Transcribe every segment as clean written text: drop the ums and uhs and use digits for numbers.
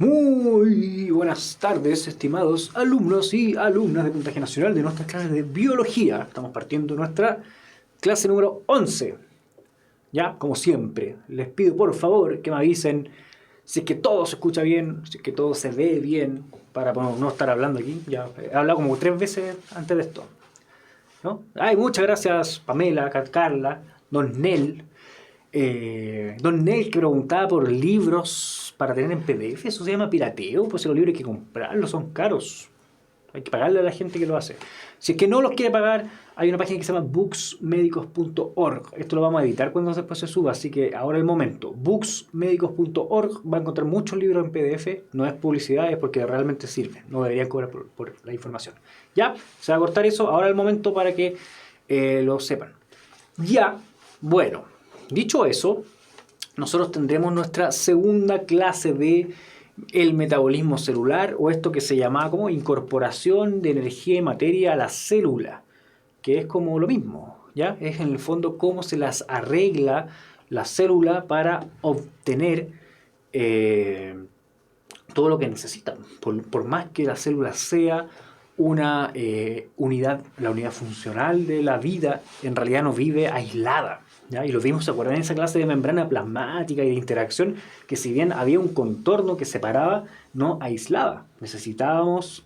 Muy buenas tardes, estimados alumnos y alumnas de Puntaje Nacional de nuestras clases de Biología. Estamos partiendo nuestra clase número 11. Ya, como siempre, les pido por favor que me avisen si es que todo se escucha bien, si es que todo se ve bien, para no estar hablando aquí. Ya he hablado como 3 veces antes de esto, ¿no? Ay, muchas gracias Pamela, Carla, Don Nel. Don Nel que preguntaba por libros para tener en PDF. Eso se llama pirateo, pues los libros hay que comprarlos, son caros. Hay que pagarle a la gente que lo hace. Si es que no los quiere pagar, hay una página que se llama booksmedicos.org. Esto lo vamos a editar cuando después se suba, así que ahora el momento. Booksmedicos.org va a encontrar muchos libros en PDF. No es publicidad, es porque realmente sirve. No deberían cobrar por la información. Ya, se va a cortar eso. Ahora el momento para que lo sepan. Ya, bueno, dicho eso, nosotros tendremos nuestra segunda clase de el metabolismo celular, o esto que se llamaba como incorporación de energía y materia a la célula, que es como lo mismo, ¿ya? Es en el fondo cómo se las arregla la célula para obtener todo lo que necesita. Por más que la célula sea una unidad, la unidad funcional de la vida, en realidad no vive aislada. ¿Ya? Y lo vimos, ¿se acuerdan? En esa clase de membrana plasmática y de interacción, que si bien había un contorno que separaba, no aislaba. Necesitábamos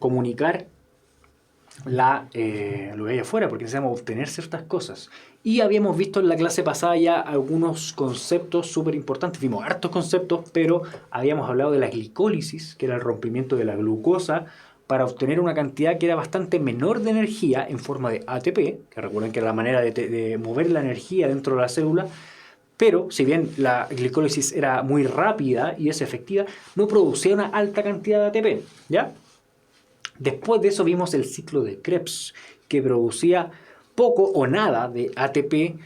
comunicar lo que hay afuera, porque necesitamos obtener ciertas cosas. Y habíamos visto en la clase pasada ya algunos conceptos súper importantes. Vimos hartos conceptos, pero habíamos hablado de la glicólisis, que era el rompimiento de la glucosa, para obtener una cantidad que era bastante menor de energía en forma de ATP, que recuerden que era la manera de mover la energía dentro de la célula, pero si bien la glicólisis era muy rápida y es efectiva, no producía una alta cantidad de ATP, ¿ya? Después de eso vimos el ciclo de Krebs, que producía poco o nada de ATP,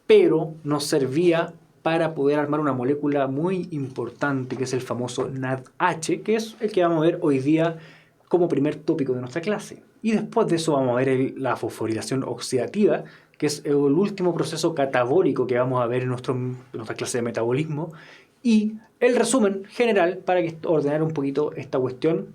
pero nos servía para poder armar una molécula muy importante, que es el famoso NADH, que es el que vamos a ver hoy día como primer tópico de nuestra clase. Y después de eso vamos a ver la fosforilación oxidativa, que es el último proceso catabólico que vamos a ver en nuestra clase de metabolismo. Y el resumen general, para ordenar un poquito esta cuestión,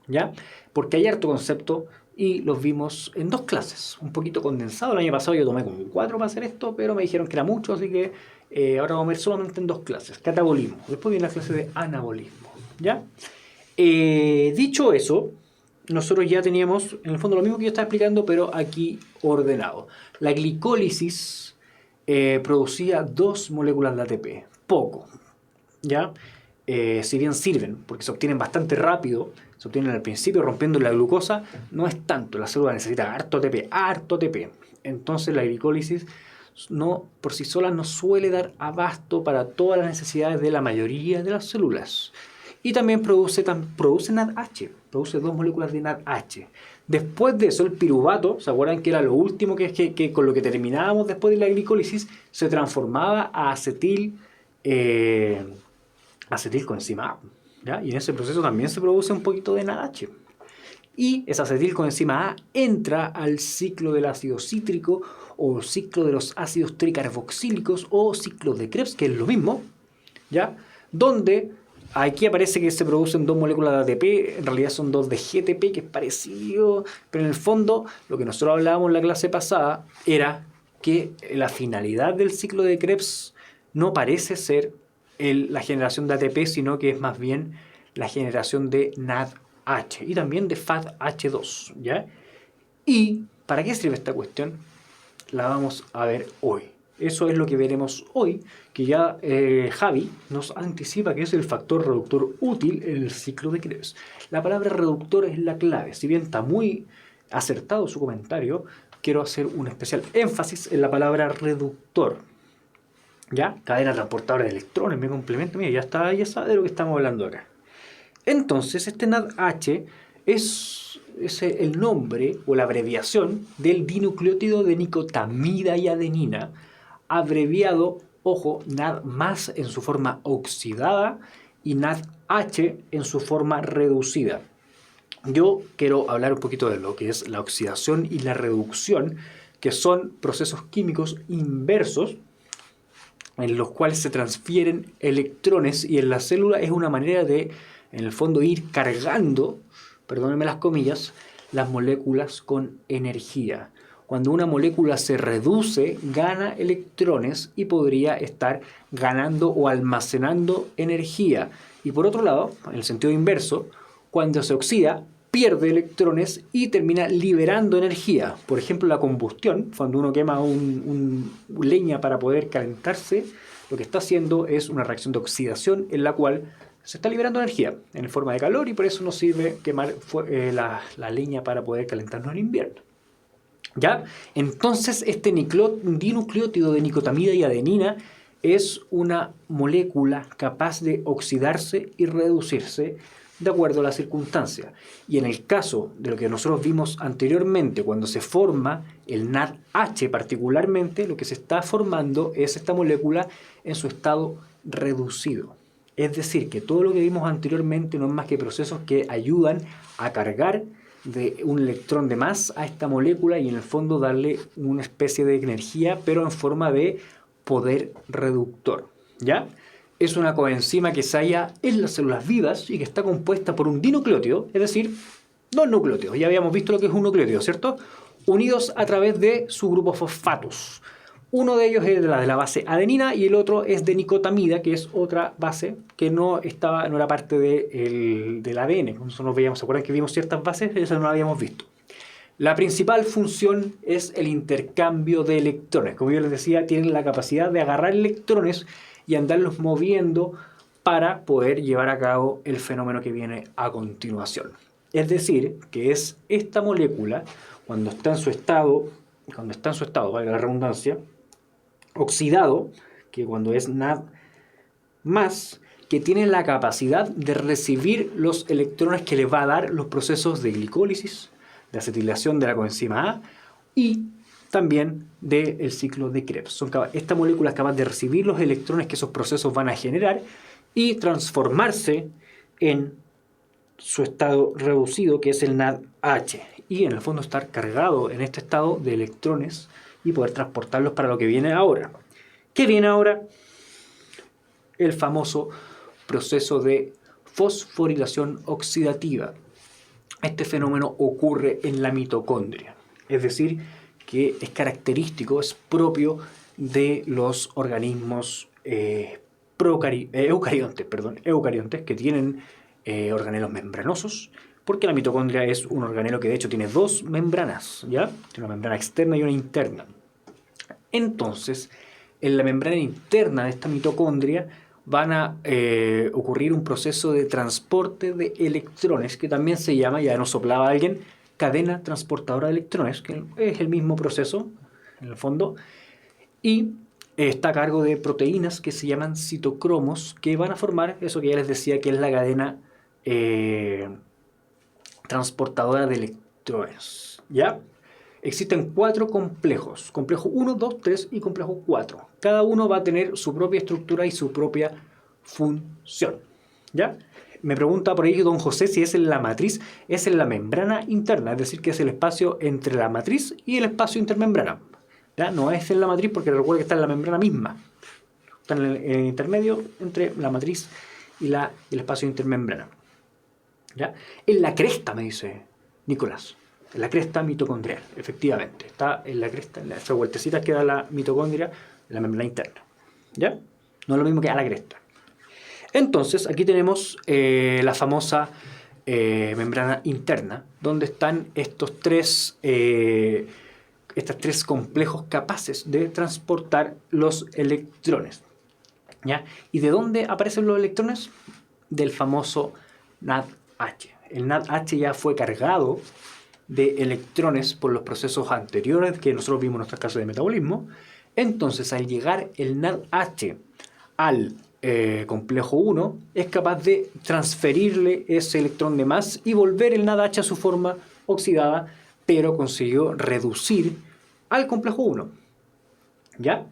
¿ya? Porque hay harto concepto y los vimos en 2 clases, un poquito condensado. El año pasado yo tomé como 4 para hacer esto, pero me dijeron que era mucho, así que ahora vamos a ver solamente en 2 clases, catabolismo. Después viene la clase de anabolismo, ¿ya? Dicho eso, nosotros ya teníamos en el fondo lo mismo que yo estaba explicando, pero aquí ordenado. La glicólisis producía 2 moléculas de ATP, poco, ¿ya? Si bien sirven, porque se obtienen bastante rápido, se obtienen al principio rompiendo la glucosa, no es tanto, la célula necesita harto ATP, harto ATP. Entonces la glicólisis no, por sí sola no suele dar abasto para todas las necesidades de la mayoría de las células. Y también produce NADH, produce 2 moléculas de NADH. Después de eso, el piruvato, ¿se acuerdan que era lo último que con lo que terminábamos después de la glicólisis? Se transformaba a acetilcoenzima A, ¿ya? Y en ese proceso también se produce un poquito de NADH. Y esa acetilcoenzima A entra al ciclo del ácido cítrico, o ciclo de los ácidos tricarboxílicos, o ciclo de Krebs, que es lo mismo, ¿ya? Donde aquí aparece que se producen 2 moléculas de ATP, en realidad son 2 de GTP, que es parecido, pero en el fondo lo que nosotros hablábamos en la clase pasada era que la finalidad del ciclo de Krebs no parece ser la generación de ATP, sino que es más bien la generación de NADH y también de FADH2, ¿ya? ¿Y para qué sirve esta cuestión? La vamos a ver hoy. Eso es lo que veremos hoy, que ya Javi nos anticipa que es el factor reductor útil en el ciclo de Krebs. La palabra reductor es la clave. Si bien está muy acertado su comentario, quiero hacer un especial énfasis en la palabra reductor. ¿Ya? Cadena transportadora de electrones, me complemento, mira, ya sabe de lo que estamos hablando acá. Entonces, este NADH es el nombre o la abreviación del dinucleótido de nicotamida y adenina, abreviado, ojo, NAD más en su forma oxidada y NADH en su forma reducida. Yo quiero hablar un poquito de lo que es la oxidación y la reducción, que son procesos químicos inversos en los cuales se transfieren electrones, y en la célula es una manera de, en el fondo, ir cargando, perdónenme las comillas, las moléculas con energía. Cuando una molécula se reduce, gana electrones y podría estar ganando o almacenando energía. Y por otro lado, en el sentido inverso, cuando se oxida, pierde electrones y termina liberando energía. Por ejemplo, la combustión, cuando uno quema leña para poder calentarse, lo que está haciendo es una reacción de oxidación en la cual se está liberando energía en forma de calor, y por eso nos sirve quemar la leña para poder calentarnos en invierno. ¿Ya? Entonces este dinucleótido de nicotamida y adenina es una molécula capaz de oxidarse y reducirse de acuerdo a la circunstancia. Y en el caso de lo que nosotros vimos anteriormente, cuando se forma el NADH particularmente, lo que se está formando es esta molécula en su estado reducido. Es decir, que todo lo que vimos anteriormente no es más que procesos que ayudan a cargar de un electrón de más a esta molécula y en el fondo darle una especie de energía, pero en forma de poder reductor. ¿Ya? Es una coenzima que se halla en las células vivas y que está compuesta por un dinucleótido, es decir, dos nucleótidos. Ya habíamos visto lo que es un nucleótido, ¿cierto? Unidos a través de su grupo fosfatos. Uno de ellos es de la base adenina y el otro es de nicotamida, que es otra base que no era parte del ADN. Nosotros veíamos, ¿se acuerdan que vimos ciertas bases? Esas no las habíamos visto. La principal función es el intercambio de electrones. Como yo les decía, tienen la capacidad de agarrar electrones y andarlos moviendo para poder llevar a cabo el fenómeno que viene a continuación. Es decir, que es esta molécula, cuando está en su estado, valga la redundancia, oxidado, que cuando es NAD+, que tiene la capacidad de recibir los electrones que le va a dar los procesos de glicólisis, de acetilación de la coenzima A y también del ciclo de Krebs. Esta molécula es capaz de recibir los electrones que esos procesos van a generar y transformarse en su estado reducido, que es el NADH, y en el fondo estar cargado en este estado de electrones y poder transportarlos para lo que viene ahora. ¿Qué viene ahora? El famoso proceso de fosforilación oxidativa. Este fenómeno ocurre en la mitocondria, es decir, que es característico, es propio de los organismos eucariontes que tienen organelos membranosos, porque la mitocondria es un organelo que de hecho tiene dos membranas, ¿ya? Tiene una membrana externa y una interna. Entonces, en la membrana interna de esta mitocondria van a ocurrir un proceso de transporte de electrones que también se llama, ya nos soplaba alguien, cadena transportadora de electrones, que es el mismo proceso en el fondo, y está a cargo de proteínas que se llaman citocromos, que van a formar eso que ya les decía, que es la cadena transportadora de electrones, ¿ya? Existen 4 complejos, complejo 1, 2, 3 y complejo 4. Cada uno va a tener su propia estructura y su propia función, ¿ya? Me pregunta por ahí don José si es en la matriz. Es en la membrana interna, es decir, que es el espacio entre la matriz y el espacio intermembrana, ¿ya? No es en la matriz porque recuerda que está en la membrana misma. Está en el intermedio entre la matriz y el espacio intermembrana, ¿ya? En la cresta, me dice Nicolás. En la cresta mitocondrial, efectivamente. Está en la cresta, en las vueltecitas que da la mitocondria, en la membrana interna, ¿ya? No es lo mismo que a la cresta. Entonces, aquí tenemos la famosa membrana interna, donde están estos tres complejos capaces de transportar los electrones, ¿ya? ¿Y de dónde aparecen los electrones? Del famoso NADH. El NADH ya fue cargado de electrones por los procesos anteriores que nosotros vimos en nuestras clases de metabolismo. Entonces, al llegar el NADH al complejo 1, es capaz de transferirle ese electrón de más y volver el NADH a su forma oxidada, pero consiguió reducir al complejo 1, ¿ya?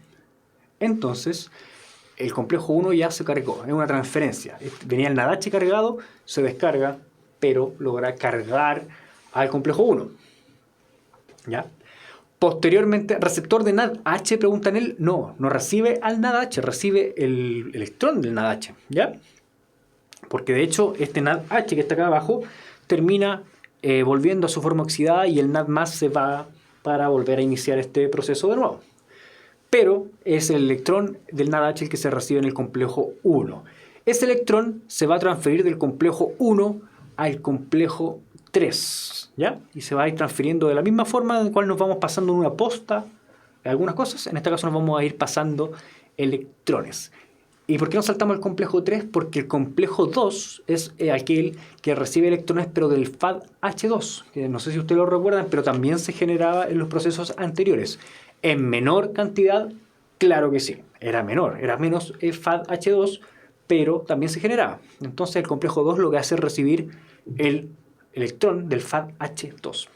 Entonces, el complejo 1 ya se cargó, es una transferencia. Venía el NADH cargado, se descarga, pero logra cargar al complejo 1, ¿ya? Posteriormente, receptor de NADH, pregunta en él, no recibe al NADH, recibe el electrón del NADH, ¿ya? Porque de hecho este NADH que está acá abajo termina volviendo a su forma oxidada y el NAD+ se va para volver a iniciar este proceso de nuevo. Pero es el electrón del NADH el que se recibe en el complejo 1. Ese electrón se va a transferir del complejo 1 al complejo 3, ¿ya? Y se va a ir transfiriendo de la misma forma en la cual nos vamos pasando en una posta algunas cosas. En este caso nos vamos a ir pasando electrones. ¿Y por qué nos saltamos al complejo 3? Porque el complejo 2 es aquel que recibe electrones pero del FADH2, que no sé si ustedes lo recuerdan, pero también se generaba en los procesos anteriores. En menor cantidad, claro que sí, era menor, era menos FADH2, pero también se generaba. Entonces el complejo 2 lo que hace es recibir el electrón del FADH2.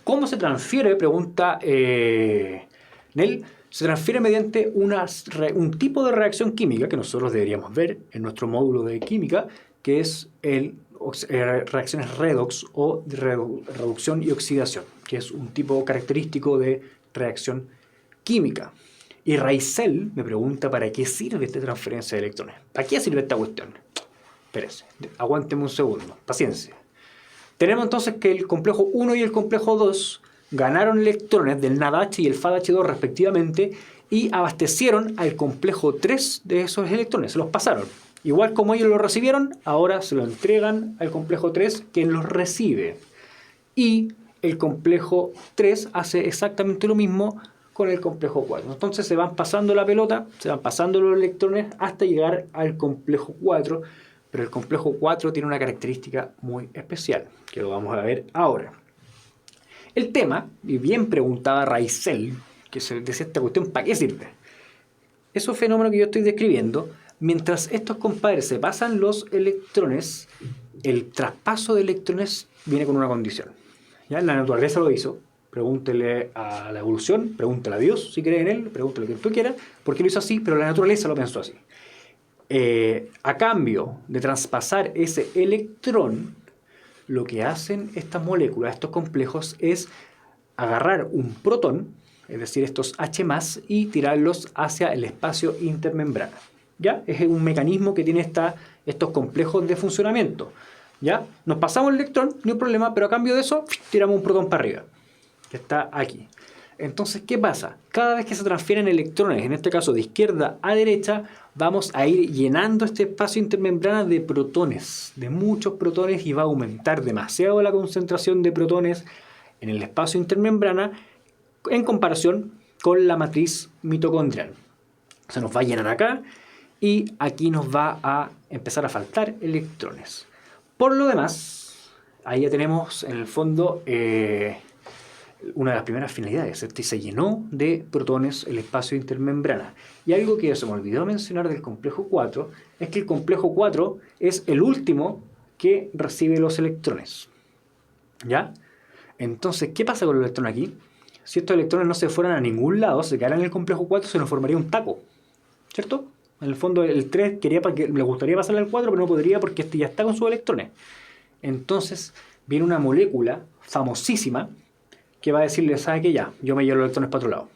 ¿Cómo se transfiere? Pregunta Nel. Se transfiere mediante un tipo de reacción química que nosotros deberíamos ver en nuestro módulo de química, que es reacciones redox o reducción y oxidación, que es un tipo característico de reacción química. Y Raisel me pregunta para qué sirve esta transferencia de electrones. ¿Para qué sirve esta cuestión? Espérese, aguánteme un segundo, paciencia. Tenemos entonces que el complejo 1 y el complejo 2 ganaron electrones del NADH y el FADH2 respectivamente y abastecieron al complejo 3 de esos electrones, se los pasaron. Igual como ellos lo recibieron, ahora se lo entregan al complejo 3, quien los recibe. Y el complejo 3 hace exactamente lo mismo con el complejo 4. Entonces se van pasando la pelota, se van pasando los electrones hasta llegar al complejo 4, pero el complejo 4 tiene una característica muy especial, que lo vamos a ver ahora. El tema, y bien preguntaba Raisel, que se decía esta cuestión, ¿para qué sirve? Esos fenómenos que yo estoy describiendo, mientras estos compadres se pasan los electrones, el traspaso de electrones viene con una condición. ¿Ya? La naturaleza lo hizo. Pregúntele a la evolución, pregúntele a Dios si cree en él, pregúntele lo que tú quieras, porque lo hizo así, pero la naturaleza lo pensó así. A cambio de traspasar ese electrón, lo que hacen estas moléculas, estos complejos, es agarrar un protón, es decir, estos H+, y tirarlos hacia el espacio intermembrana. ¿Ya? Es un mecanismo que tiene estos complejos de funcionamiento. ¿Ya? Nos pasamos el electrón, no hay problema, pero a cambio de eso, tiramos un protón para arriba, que está aquí. Entonces, ¿qué pasa? Cada vez que se transfieren electrones, en este caso de izquierda a derecha, vamos a ir llenando este espacio intermembrana de protones, de muchos protones, y va a aumentar demasiado la concentración de protones en el espacio intermembrana en comparación con la matriz mitocondrial. Se nos va a llenar acá y aquí nos va a empezar a faltar electrones. Por lo demás, ahí ya tenemos en el fondo una de las primeras finalidades, ¿cierto? Y se llenó de protones el espacio intermembrana. Y algo que se me olvidó mencionar del complejo 4 es que el complejo 4 es el último que recibe los electrones. ¿Ya? Entonces, ¿qué pasa con los electrones aquí? Si estos electrones no se fueran a ningún lado, se quedaran en el complejo 4, se nos formaría un taco, ¿cierto? En el fondo el 3 le gustaría pasarle al 4, pero no podría porque este ya está con sus electrones. Entonces viene una molécula famosísima que va a decirle, ¿sabe qué? Ya, yo me llevo los electrones para otro lado.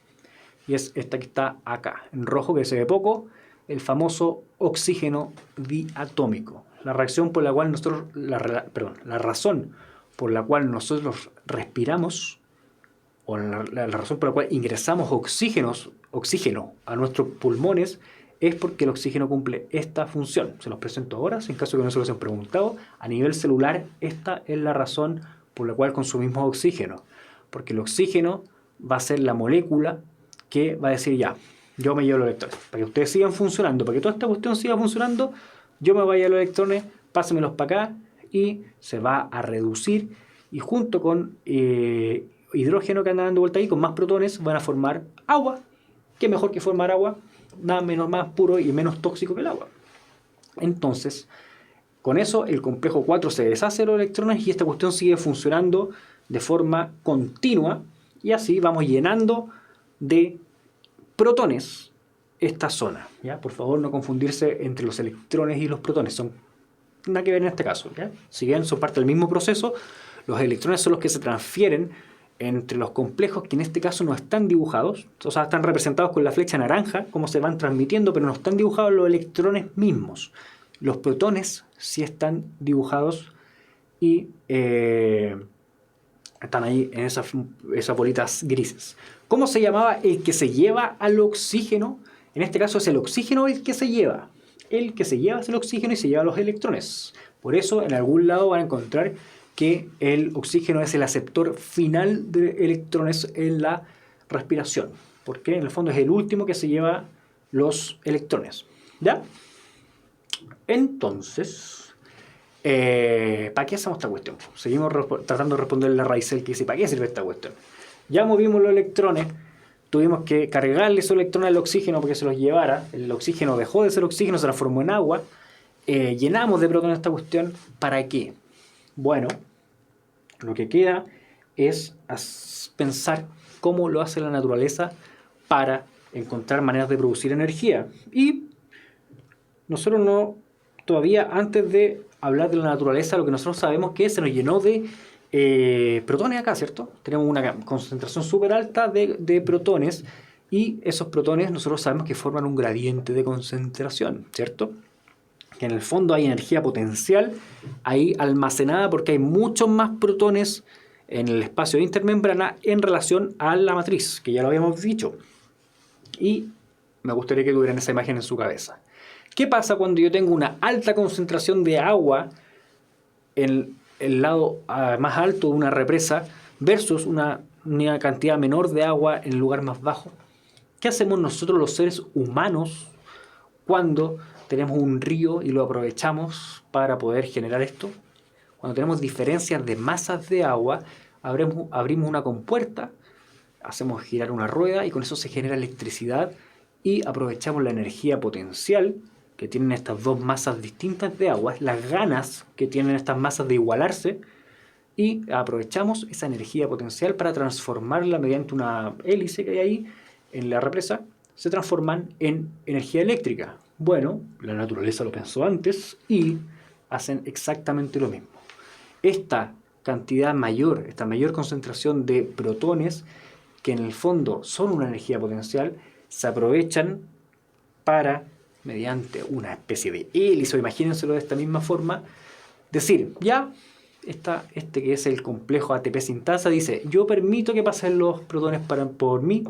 Y es esta que está acá, en rojo, que se ve poco, el famoso oxígeno diatómico. La reacción por la cual nosotros, la razón por la cual nosotros respiramos, o la razón por la cual ingresamos oxígeno a nuestros pulmones, es porque el oxígeno cumple esta función. Se los presento ahora, en caso de que no se los hayan preguntado. A nivel celular, esta es la razón por la cual consumimos oxígeno. Porque el oxígeno va a ser la molécula que va a decir, ya, yo me llevo los electrones. Para que ustedes sigan funcionando, para que toda esta cuestión siga funcionando, yo me voy a llevar los electrones, pásenmelos para acá, y se va a reducir. Y junto con hidrógeno que anda dando vuelta ahí, con más protones, van a formar agua. ¿Qué mejor que formar agua? Nada menos, más puro y menos tóxico que el agua. Entonces, con eso el complejo 4 se deshace de los electrones y esta cuestión sigue funcionando de forma continua, y así vamos llenando de protones esta zona. ¿Ya? Por favor, no confundirse entre los electrones y los protones, son nada que ver en este caso. ¿Ya? Si bien son parte del mismo proceso, los electrones son los que se transfieren entre los complejos que en este caso no están dibujados, o sea, están representados con la flecha naranja, cómo se van transmitiendo, pero no están dibujados los electrones mismos. Los protones sí están dibujados y están ahí en esas bolitas grises. ¿Cómo se llamaba el que se lleva al oxígeno? En este caso es el oxígeno el que se lleva. El que se lleva es el oxígeno y se lleva los electrones. Por eso en algún lado van a encontrar que el oxígeno es el aceptor final de electrones en la respiración. Porque en el fondo es el último que se lleva los electrones. ¿Ya? Entonces, ¿para qué hacemos esta cuestión? Seguimos tratando de responder la raíz del que dice, ¿para qué sirve esta cuestión? Ya movimos los electrones, tuvimos que cargarle esos electrones al oxígeno porque se los llevara. El oxígeno dejó de ser oxígeno, se transformó en agua. Llenamos de protones esta cuestión. ¿Para qué? Bueno, lo que queda es pensar cómo lo hace la naturaleza para encontrar maneras de producir energía. Y nosotros todavía antes de hablar de la naturaleza, lo que nosotros sabemos es que se nos llenó de protones acá, ¿cierto? Tenemos una concentración súper alta de protones y esos protones nosotros sabemos que forman un gradiente de concentración, ¿cierto? Que en el fondo hay energía potencial ahí almacenada porque hay muchos más protones en el espacio de intermembrana en relación a la matriz, que ya lo habíamos dicho. Y me gustaría que tuvieran esa imagen en su cabeza. ¿Qué pasa cuando yo tengo una alta concentración de agua en el lado más alto de una represa versus una cantidad menor de agua en el lugar más bajo? ¿Qué hacemos nosotros los seres humanos cuando tenemos un río y lo aprovechamos para poder generar esto? Cuando tenemos diferencias de masas de agua, abrimos una compuerta, hacemos girar una rueda y con eso se genera electricidad y aprovechamos la energía potencial que tienen estas dos masas distintas de agua, las ganas que tienen estas masas de igualarse, y aprovechamos esa energía potencial para transformarla mediante una hélice que hay ahí en la represa, se transforman en energía eléctrica. Bueno, la naturaleza lo pensó antes y hacen exactamente lo mismo. Esta cantidad mayor, esta mayor concentración de protones, que en el fondo son una energía potencial, se aprovechan para, mediante una especie de hélice, imagínenselo de esta misma forma, decir, ya, este que es el complejo ATP sintasa, dice, yo permito que pasen los protones por mí,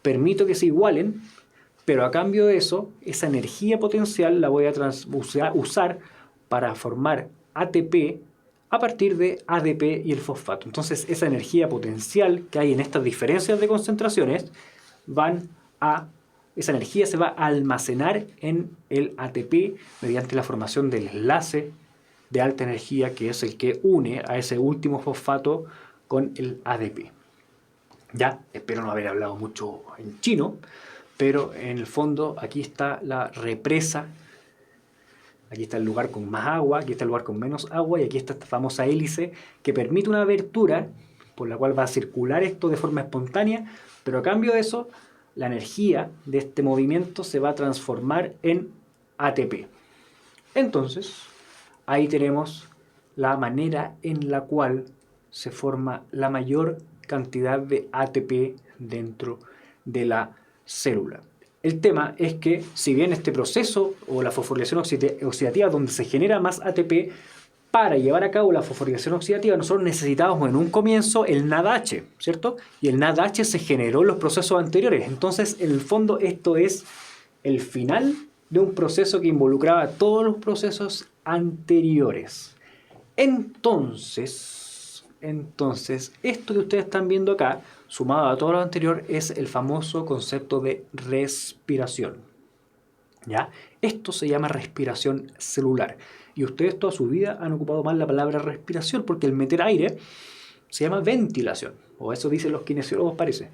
permito que se igualen, pero a cambio de eso, esa energía potencial la voy a usar para formar ATP a partir de ADP y el fosfato. Entonces, esa energía potencial que hay en estas diferencias de concentraciones, esa energía se va a almacenar en el ATP mediante la formación del enlace de alta energía, que es el que une a ese último fosfato con el ADP. Ya, espero no haber hablado mucho en chino, pero en el fondo aquí está la represa, aquí está el lugar con más agua, aquí está el lugar con menos agua y aquí está esta famosa hélice que permite una abertura por la cual va a circular esto de forma espontánea, pero a cambio de eso, la energía de este movimiento se va a transformar en ATP. Entonces, ahí tenemos la manera en la cual se forma la mayor cantidad de ATP dentro de la célula. El tema es que, si bien este proceso o la fosforilación oxidativa donde se genera más ATP, para llevar a cabo la fosforilación oxidativa nosotros necesitábamos en un comienzo el NADH, ¿cierto? Y el NADH se generó en los procesos anteriores. Entonces, en el fondo, esto es el final de un proceso que involucraba todos los procesos anteriores. Entonces, esto que ustedes están viendo acá, sumado a todo lo anterior, es el famoso concepto de respiración. ¿Ya? Esto se llama respiración celular. Y ustedes toda su vida han ocupado mal la palabra respiración porque el meter aire se llama ventilación. O eso dicen los kinesiólogos, parece.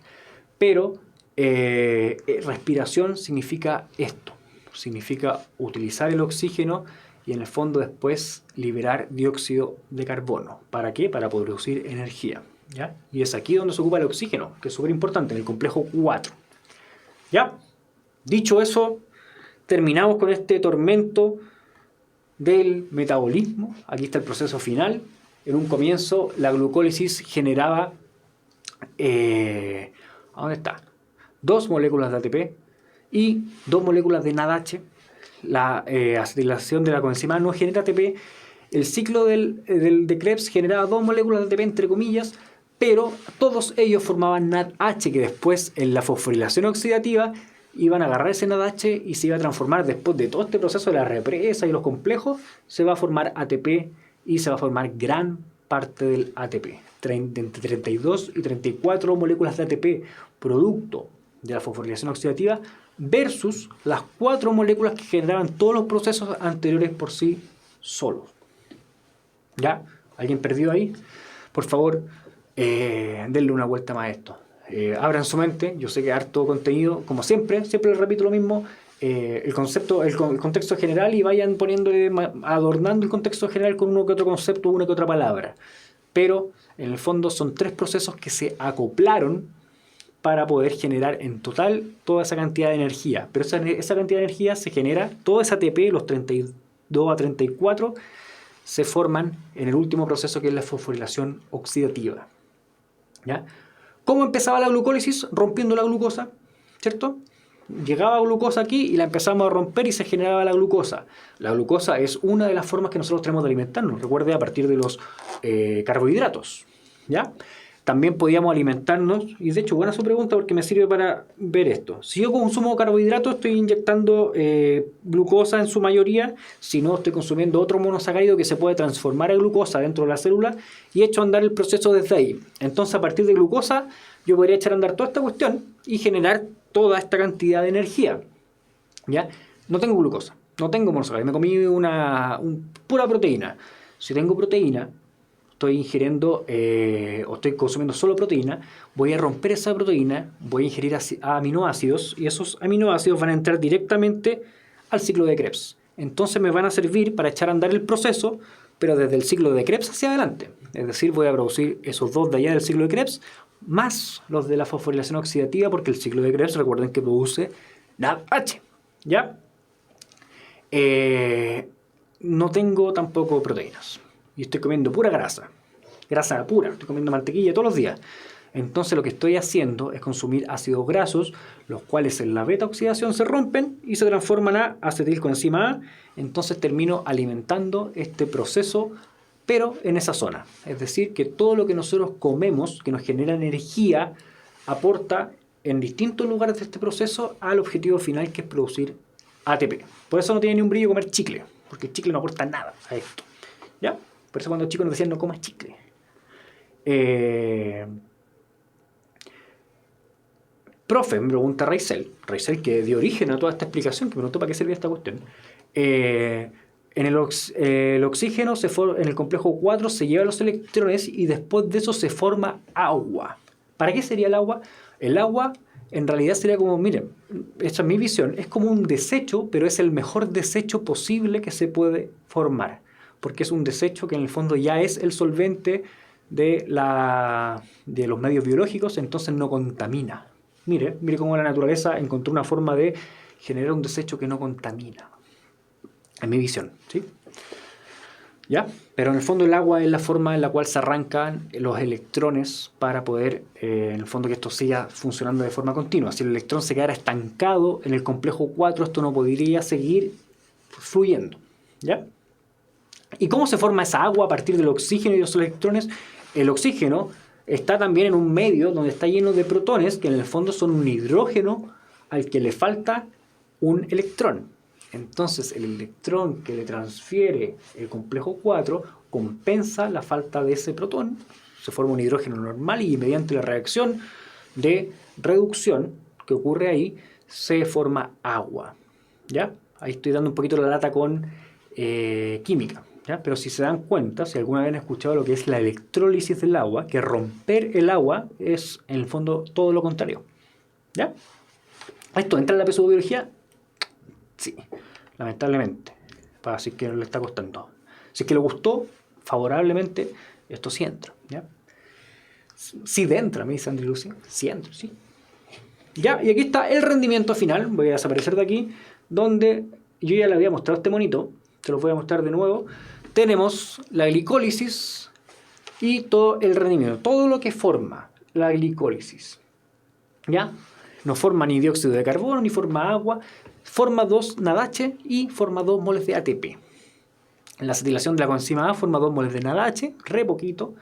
Pero respiración significa esto. Significa utilizar el oxígeno y en el fondo después liberar dióxido de carbono. ¿Para qué? Para producir energía. ¿Ya? Y es aquí donde se ocupa el oxígeno, que es súper importante, en el complejo 4. ¿Ya? Dicho eso, terminamos con este tormento del metabolismo. Aquí está el proceso final. En un comienzo, la glucólisis generaba ¿A dónde está? 2 moléculas de ATP y 2 moléculas de NADH. La acetilación de la coenzima no genera ATP. El ciclo de Krebs generaba 2 moléculas de ATP entre comillas, pero todos ellos formaban NADH, que después en la fosforilación oxidativa iban a agarrar ese NADH y se iba a transformar después de todo este proceso de la represa y los complejos, se va a formar ATP y se va a formar gran parte del ATP. Entre 32 y 34 moléculas de ATP producto de la fosforilación oxidativa versus las 4 moléculas que generaban todos los procesos anteriores por sí solos. ¿Ya? ¿Alguien perdido ahí? Por favor, denle una vuelta más a esto. Abran su mente. Yo sé que harto contenido, como siempre les repito lo mismo. El concepto, el contexto general, y vayan poniéndole, adornando el contexto general con uno que otro concepto, una que otra palabra. Pero en el fondo son 3 procesos que se acoplaron para poder generar en total toda esa cantidad de energía. Pero esa cantidad de energía se genera, todo ese ATP, los 32 a 34, se forman en el último proceso, que es la fosforilación oxidativa. ¿Ya? ¿Cómo empezaba la glucólisis? Rompiendo la glucosa, ¿cierto? Llegaba glucosa aquí y la empezamos a romper y se generaba la glucosa. La glucosa es una de las formas que nosotros tenemos de alimentarnos, recuerde, a partir de los carbohidratos, ¿ya? También podíamos alimentarnos, y de hecho, buena su pregunta porque me sirve para ver esto. Si yo consumo carbohidratos, estoy inyectando glucosa en su mayoría. Si no, estoy consumiendo otro monosacárido que se puede transformar en glucosa dentro de la célula y echo a andar el proceso desde ahí. Entonces, a partir de glucosa, yo podría echar a andar toda esta cuestión y generar toda esta cantidad de energía. ¿Ya? No tengo glucosa, no tengo monosacárido, me comí pura proteína. Si tengo proteína, estoy ingiriendo o estoy consumiendo solo proteína, voy a romper esa proteína, voy a ingerir aminoácidos y esos aminoácidos van a entrar directamente al ciclo de Krebs. Entonces me van a servir para echar a andar el proceso, pero desde el ciclo de Krebs hacia adelante. Es decir, voy a producir esos 2 de allá del ciclo de Krebs más los de la fosforilación oxidativa, porque el ciclo de Krebs, recuerden que produce NADH. ¿Ya? No tengo tampoco proteínas. Y estoy comiendo pura grasa pura, estoy comiendo mantequilla todos los días. Entonces lo que estoy haciendo es consumir ácidos grasos, los cuales en la beta oxidación se rompen y se transforman a acetilcoenzima A. Entonces termino alimentando este proceso, pero en esa zona. Es decir, que todo lo que nosotros comemos, que nos genera energía, aporta en distintos lugares de este proceso al objetivo final, que es producir ATP. Por eso no tiene ni un brillo comer chicle, porque el chicle no aporta nada a esto. ¿Ya? Por eso cuando chicos nos decían no comas chicle. Profe, me pregunta Raizel, que dio origen a toda esta explicación, que me preguntó para qué servía esta cuestión. En el oxígeno, en el complejo 4, se llevan los electrones y después de eso se forma agua. ¿Para qué sería el agua? El agua en realidad sería como, miren, esta es mi visión, es como un desecho, pero es el mejor desecho posible que se puede formar, porque es un desecho que en el fondo ya es el solvente de los medios biológicos, entonces no contamina. Mire cómo la naturaleza encontró una forma de generar un desecho que no contamina. En mi visión, ¿sí? ¿Ya? Pero en el fondo el agua es la forma en la cual se arrancan los electrones para poder, en el fondo, que esto siga funcionando de forma continua. Si el electrón se quedara estancado en el complejo 4, esto no podría seguir fluyendo. ¿Ya? ¿Y cómo se forma esa agua a partir del oxígeno y los electrones? El oxígeno está también en un medio donde está lleno de protones, que en el fondo son un hidrógeno al que le falta un electrón. Entonces el electrón que le transfiere el complejo 4 compensa la falta de ese protón, se forma un hidrógeno normal y mediante la reacción de reducción que ocurre ahí se forma agua. ¿Ya? Ahí estoy dando un poquito la lata con química. ¿Ya? Pero si se dan cuenta, si alguna vez han escuchado lo que es la electrólisis del agua, que romper el agua es en el fondo todo lo contrario. ¿Ya? ¿Esto entra en la pseudobiología? Sí, lamentablemente. Así que le está costando. Si es que le gustó, favorablemente, esto sí entra. ¿Ya? Sí entra, me dice André Lucy. Sí entra, sí. Ya, y aquí está el rendimiento final. Voy a desaparecer de aquí, donde yo ya le había mostrado este monito. Se los voy a mostrar de nuevo. Tenemos la glicólisis y todo el rendimiento. Todo lo que forma la glicólisis. ¿Ya? No forma ni dióxido de carbono, ni forma agua, forma 2 NADH y forma 2 moles de ATP. La acetilación de la coenzima A forma 2 moles de NADH, re poquito.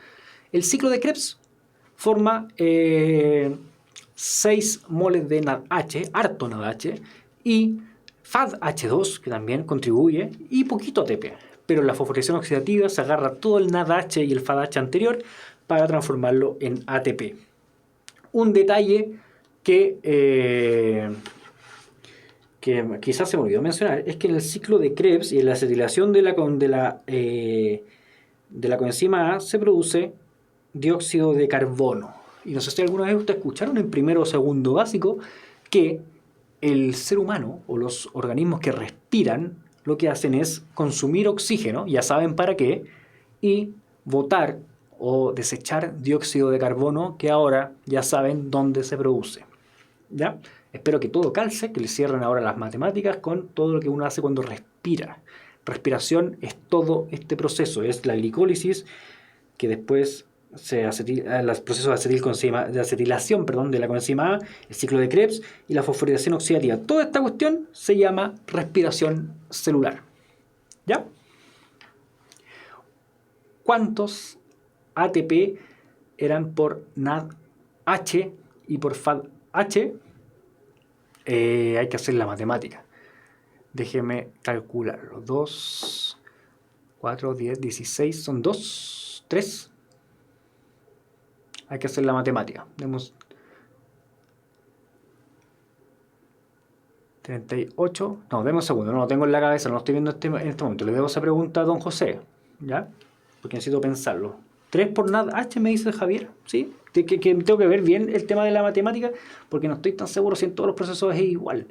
El ciclo de Krebs forma 6 moles de NADH, harto NADH, y FADH2, que también contribuye, y poquito ATP. Pero en la fosforilación oxidativa se agarra todo el NADH y el FADH anterior para transformarlo en ATP. Un detalle que quizás se me olvidó mencionar es que en el ciclo de Krebs y en la acetilación de la coenzima A se produce dióxido de carbono. Y no sé si alguna vez ustedes escucharon en primero o segundo básico que el ser humano o los organismos que respiran lo que hacen es consumir oxígeno, ya saben para qué, y botar o desechar dióxido de carbono, que ahora ya saben dónde se produce. ¿Ya? Espero que todo calce, que le cierren ahora las matemáticas con todo lo que uno hace cuando respira. Respiración es todo este proceso, es la glicólisis, que después los procesos de acetilación de la coenzima A, el ciclo de Krebs y la fosforilación oxidativa. Toda esta cuestión se llama respiración celular. ¿Ya? ¿Cuántos ATP eran por NADH y por FADH? Hay que hacer la matemática. Déjeme calcularlo. 2, 4, 10, 16, son 2, 3. Hay que hacer la matemática. Demos 38. No, demos un segundo. No lo tengo en la cabeza, no lo estoy viendo en este momento. Le debo esa pregunta a don José. ¿Ya? Porque necesito pensarlo. 3 por NADH, me dice Javier. ¿Sí? Que tengo que ver bien el tema de la matemática porque no estoy tan seguro si en todos los procesos es igual.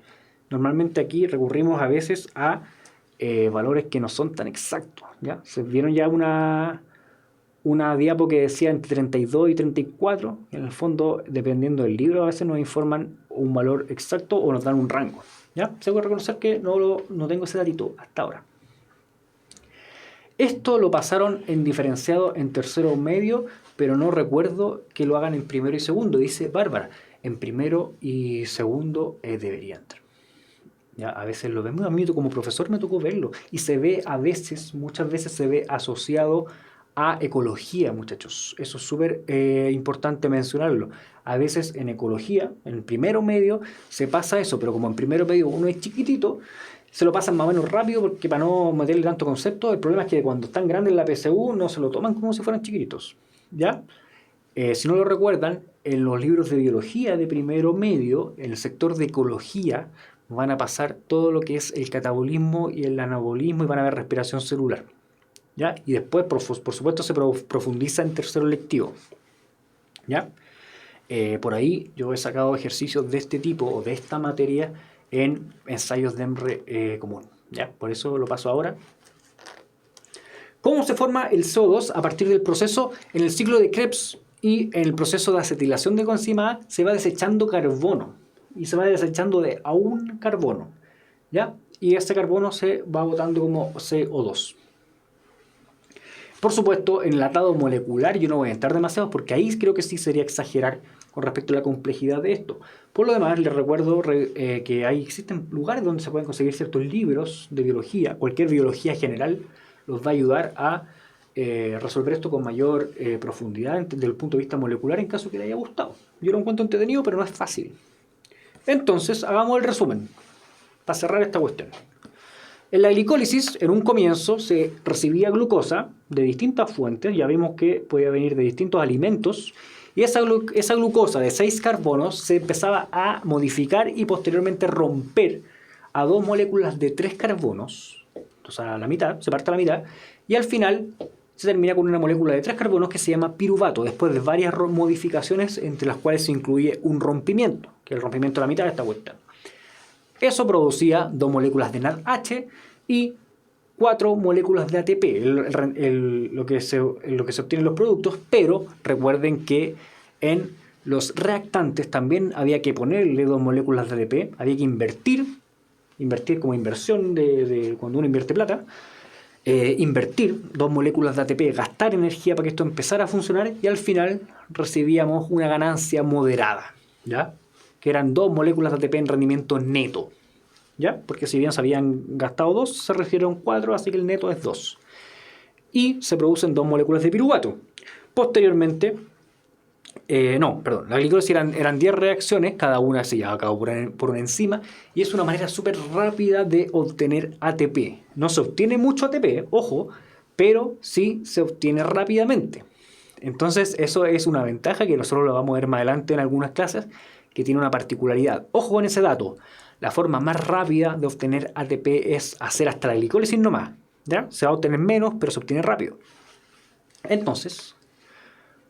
Normalmente aquí recurrimos a veces a valores que no son tan exactos. ¿Ya? ¿Se vieron ya una diapo que decía entre 32 y 34? En el fondo, dependiendo del libro, a veces nos informan un valor exacto o nos dan un rango. ¿Ya? Tengo que reconocer que no tengo ese datito hasta ahora. Esto lo pasaron en diferenciado en tercero medio, pero no recuerdo que lo hagan en primero y segundo. Dice Bárbara, en primero y segundo debería entrar. Ya, a veces lo vemos, a mí como profesor me tocó verlo. Y se ve muchas veces se ve asociado a ecología, muchachos. Eso es súper importante mencionarlo. A veces en ecología, en primero medio, se pasa eso, pero como en primero medio uno es chiquitito, se lo pasan más o menos rápido porque para no meterle tanto concepto. El problema es que cuando están grandes en la PSU no se lo toman como si fueran chiquititos. ¿Ya? Si no lo recuerdan, en los libros de biología de primero medio, en el sector de ecología, van a pasar todo lo que es el catabolismo y el anabolismo y van a ver respiración celular. ¿Ya? Y después, por supuesto, se profundiza en tercero lectivo. ¿Ya? Por ahí yo he sacado ejercicios de este tipo o de esta materia en ensayos de EMRE común. ¿Ya? Por eso lo paso ahora. ¿Cómo se forma el CO2 a partir del proceso? En el ciclo de Krebs y en el proceso de acetilación de coenzima A se va desechando carbono y se va desechando de a un carbono. ¿Ya? Y ese carbono se va botando como CO2. Por supuesto, en el atado molecular yo no voy a entrar demasiado porque ahí creo que sí sería exagerar con respecto a la complejidad de esto. Por lo demás, les recuerdo que existen lugares donde se pueden conseguir ciertos libros de biología. Cualquier biología general los va a ayudar a resolver esto con mayor profundidad desde el punto de vista molecular en caso que les haya gustado. Yo lo encuentro entretenido, pero no es fácil. Entonces, hagamos el resumen para cerrar esta cuestión. En la glicólisis, en un comienzo, se recibía glucosa de distintas fuentes. Ya vimos que podía venir de distintos alimentos. Y esa glucosa de 6 carbonos se empezaba a modificar y posteriormente romper a 2 moléculas de 3 carbonos. Entonces a la mitad, se parte a la mitad. Y al final se termina con una molécula de 3 carbonos que se llama piruvato, después de varias modificaciones entre las cuales se incluye un rompimiento, que es el rompimiento a la mitad de esta cuestión. Eso producía 2 moléculas de NADH y 4 moléculas de ATP, lo que se obtiene en los productos, pero recuerden que en los reactantes también había que ponerle 2 moléculas de ATP, había que invertir como inversión de cuando uno invierte plata, invertir 2 moléculas de ATP, gastar energía para que esto empezara a funcionar y al final recibíamos una ganancia moderada, ¿ya? Que eran 2 moléculas de ATP en rendimiento neto, ¿ya? Porque si bien se habían gastado 2, se recibieron 4, así que el neto es 2. Y se producen 2 moléculas de piruvato. Posteriormente, la glicólisis eran 10 reacciones, cada una se lleva a cabo por una enzima, y es una manera súper rápida de obtener ATP. No se obtiene mucho ATP, ojo, pero sí se obtiene rápidamente. Entonces eso es una ventaja que nosotros lo vamos a ver más adelante en algunas clases, que tiene una particularidad. Ojo con ese dato, la forma más rápida de obtener ATP es hacer hasta la glicólisis nomás, ¿ya? Se va a obtener menos, pero se obtiene rápido. Entonces,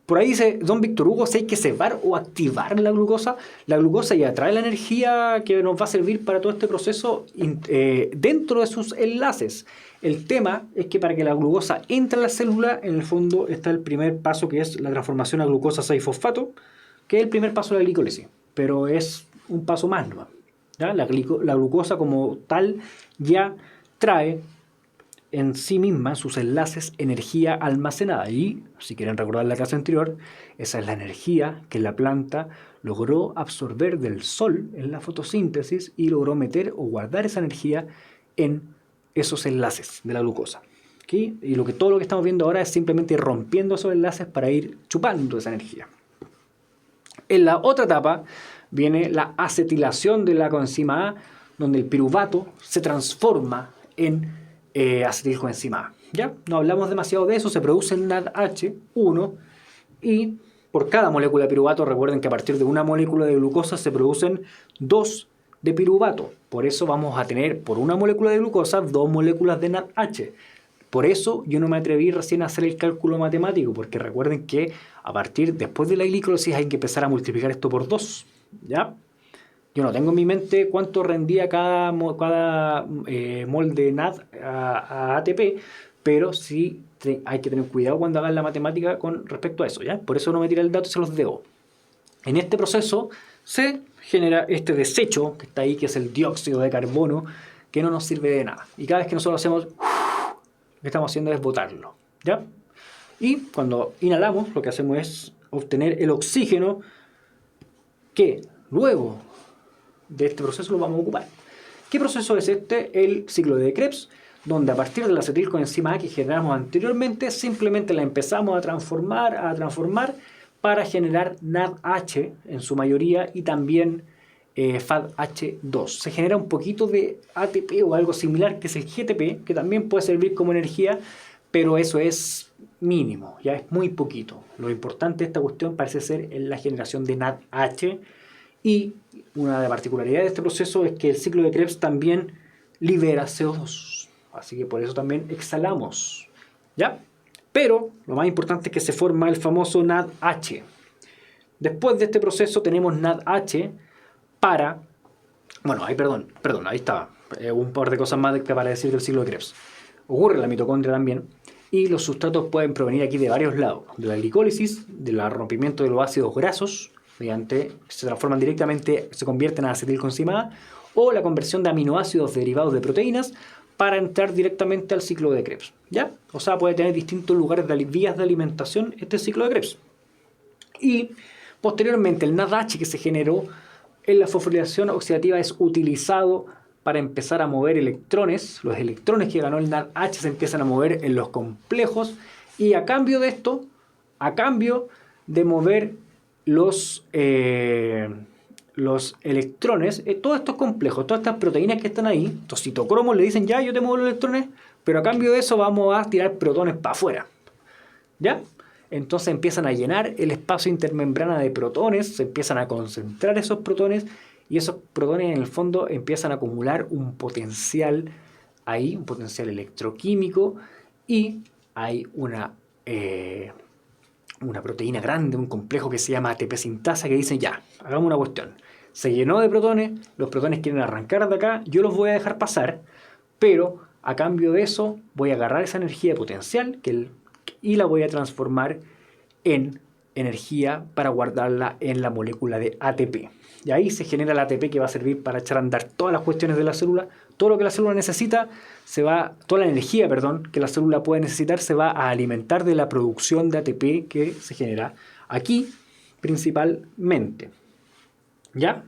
por ahí dice don Víctor Hugo si hay que cebar o activar la glucosa. La glucosa ya trae la energía que nos va a servir para todo este proceso dentro de sus enlaces. El tema es que para que la glucosa entre a la célula, en el fondo está el primer paso, que es la transformación a glucosa 6-fosfato, que es el primer paso de la glicólisis, pero es un paso más, ¿no? ¿Ya? La glucosa como tal ya trae en sí misma, en sus enlaces, energía almacenada. Y, si quieren recordar la clase anterior, esa es la energía que la planta logró absorber del sol en la fotosíntesis y logró meter o guardar esa energía en esos enlaces de la glucosa. ¿Okay? Y todo lo que estamos viendo ahora es simplemente rompiendo esos enlaces para ir chupando esa energía. En la otra etapa viene la acetilación de la coenzima A, donde el piruvato se transforma en acetilcoenzima A. ¿Ya? No hablamos demasiado de eso, se produce el NADH1 y por cada molécula de piruvato, recuerden que a partir de una molécula de glucosa se producen 2 de piruvato. Por eso vamos a tener por una molécula de glucosa 2 moléculas de NADH. Por eso yo no me atreví recién a hacer el cálculo matemático, porque recuerden que después de la glicólisis hay que empezar a multiplicar esto por 2. ¿Ya? Yo no tengo en mi mente cuánto rendía cada mol de NAD a ATP, pero sí hay que tener cuidado cuando hagan la matemática con respecto a eso, ¿ya? Por eso no me tiré el dato y se los debo. En este proceso se genera este desecho que está ahí, que es el dióxido de carbono, que no nos sirve de nada. Y cada vez que nosotros hacemos, lo que estamos haciendo es botarlo, ¿ya? Y cuando inhalamos, lo que hacemos es obtener el oxígeno que luego de este proceso lo vamos a ocupar. ¿Qué proceso es este? El ciclo de Krebs, donde a partir de la acetilcoenzima A que generamos anteriormente, simplemente la empezamos a transformar para generar NADH en su mayoría y también FADH2. Se genera un poquito de ATP o algo similar, que es el GTP, que también puede servir como energía, pero eso es mínimo, ya es muy poquito. Lo importante de esta cuestión parece ser la generación de NADH. Y una de las particularidades de este proceso es que el ciclo de Krebs también libera CO2. Así que por eso también exhalamos, ¿ya? Pero lo más importante es que se forma el famoso NADH. Después de este proceso tenemos NADH para... Bueno, ahí estaba. Un par de cosas más para decir del ciclo de Krebs. Ocurre en la mitocondria también. Y los sustratos pueden provenir aquí de varios lados. De la glicólisis, del rompimiento de los ácidos grasos, se transforman directamente, se convierten a acetilcoenzima A, o la conversión de aminoácidos derivados de proteínas para entrar directamente al ciclo de Krebs, ¿ya? O sea, puede tener distintos lugares vías de alimentación este ciclo de Krebs. Y posteriormente el NADH que se generó en la fosforilación oxidativa es utilizado para empezar a mover electrones. Los electrones que ganó el NADH se empiezan a mover en los complejos y a cambio de esto, a cambio de mover los electrones, todos estos complejos, todas estas proteínas que están ahí, estos citocromos le dicen, ya, yo te muevo los electrones, pero a cambio de eso vamos a tirar protones para afuera, ¿ya? Entonces empiezan a llenar el espacio intermembrana de protones, se empiezan a concentrar esos protones, y esos protones en el fondo empiezan a acumular un potencial ahí, un potencial electroquímico, y hay una proteína grande, un complejo que se llama ATP sintasa, que dice, ya, hagamos una cuestión. Se llenó de protones, los protones quieren arrancar de acá, yo los voy a dejar pasar, pero a cambio de eso voy a agarrar esa energía potencial y la voy a transformar en energía para guardarla en la molécula de ATP. Y ahí se genera el ATP que va a servir para echar a andar todas las cuestiones de la célula, todo lo que la célula necesita toda la energía, perdón, que la célula puede necesitar se va a alimentar de la producción de ATP que se genera aquí principalmente. ¿Ya?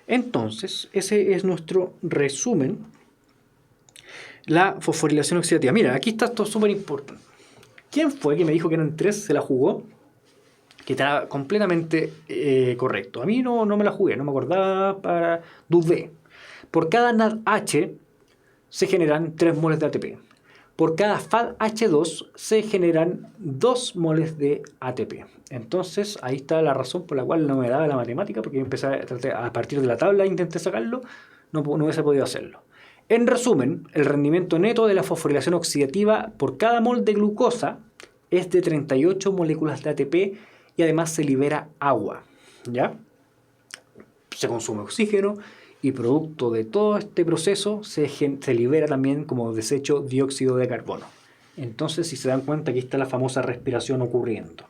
Entonces, ese es nuestro resumen. La fosforilación oxidativa. Mira, aquí está esto súper importante. ¿Quién fue que me dijo que eran 3? Se la jugó. Que estaba completamente correcto. A mí no me la jugué, no me acordaba, dudé. Por cada NADH se generan 3 moles de ATP. Por cada FADH2 se generan 2 moles de ATP. Entonces, ahí está la razón por la cual no me daba la matemática, porque yo empecé a partir de la tabla, intenté sacarlo, no hubiese podido hacerlo. En resumen, el rendimiento neto de la fosforilación oxidativa por cada mol de glucosa es de 38 moléculas de ATP y además se libera agua, ¿ya? Se consume oxígeno y producto de todo este proceso se libera también como desecho dióxido de carbono. Entonces, si se dan cuenta, aquí está la famosa respiración ocurriendo.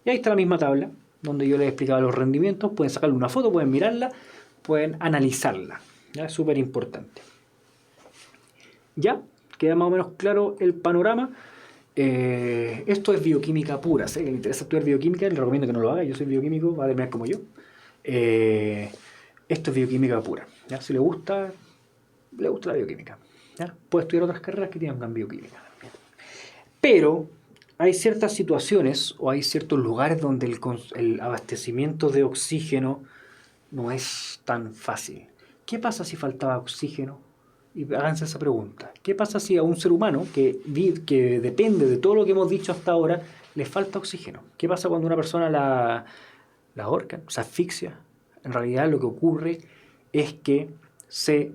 Y ahí está la misma tabla donde yo les explicaba los rendimientos. Pueden sacarle una foto, pueden mirarla, pueden analizarla. ¿Ya? Es súper importante. ¿Ya? ¿Queda más o menos claro el panorama? Esto es bioquímica pura. Si a alguien le interesa estudiar bioquímica, le recomiendo que no lo haga. Yo soy bioquímico, va a terminar como yo. Esto es bioquímica pura. ¿Ya? Si le gusta la bioquímica. ¿Ya? Puede estudiar otras carreras que tengan bioquímica también. Pero hay ciertas situaciones o hay ciertos lugares donde el abastecimiento de oxígeno no es tan fácil. ¿Qué pasa si faltaba oxígeno? Y háganse esa pregunta. ¿Qué pasa si a un ser humano que depende de todo lo que hemos dicho hasta ahora le falta oxígeno? ¿Qué pasa cuando una persona la ahorcan, se asfixia? En realidad lo que ocurre es que se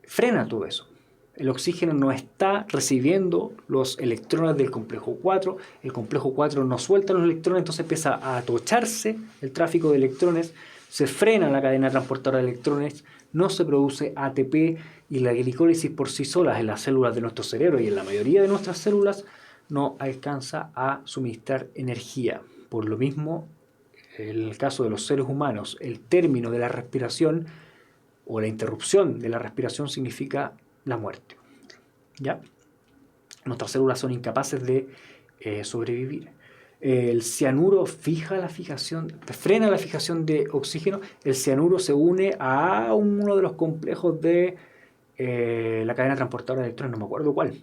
frena todo eso. El oxígeno no está recibiendo los electrones del complejo 4, el complejo 4 no suelta los electrones, entonces empieza a atocharse el tráfico de electrones, se frena la cadena transportadora de electrones, no se produce ATP y la glicólisis por sí sola en las células de nuestro cerebro y en la mayoría de nuestras células no alcanza a suministrar energía. Por lo mismo, en el caso de los seres humanos, el término de la respiración o la interrupción de la respiración significa la muerte. ¿Ya? Nuestras células son incapaces de sobrevivir. El cianuro frena la fijación de oxígeno. El cianuro se une a uno de los complejos de la cadena transportadora de electrones, no me acuerdo cuál.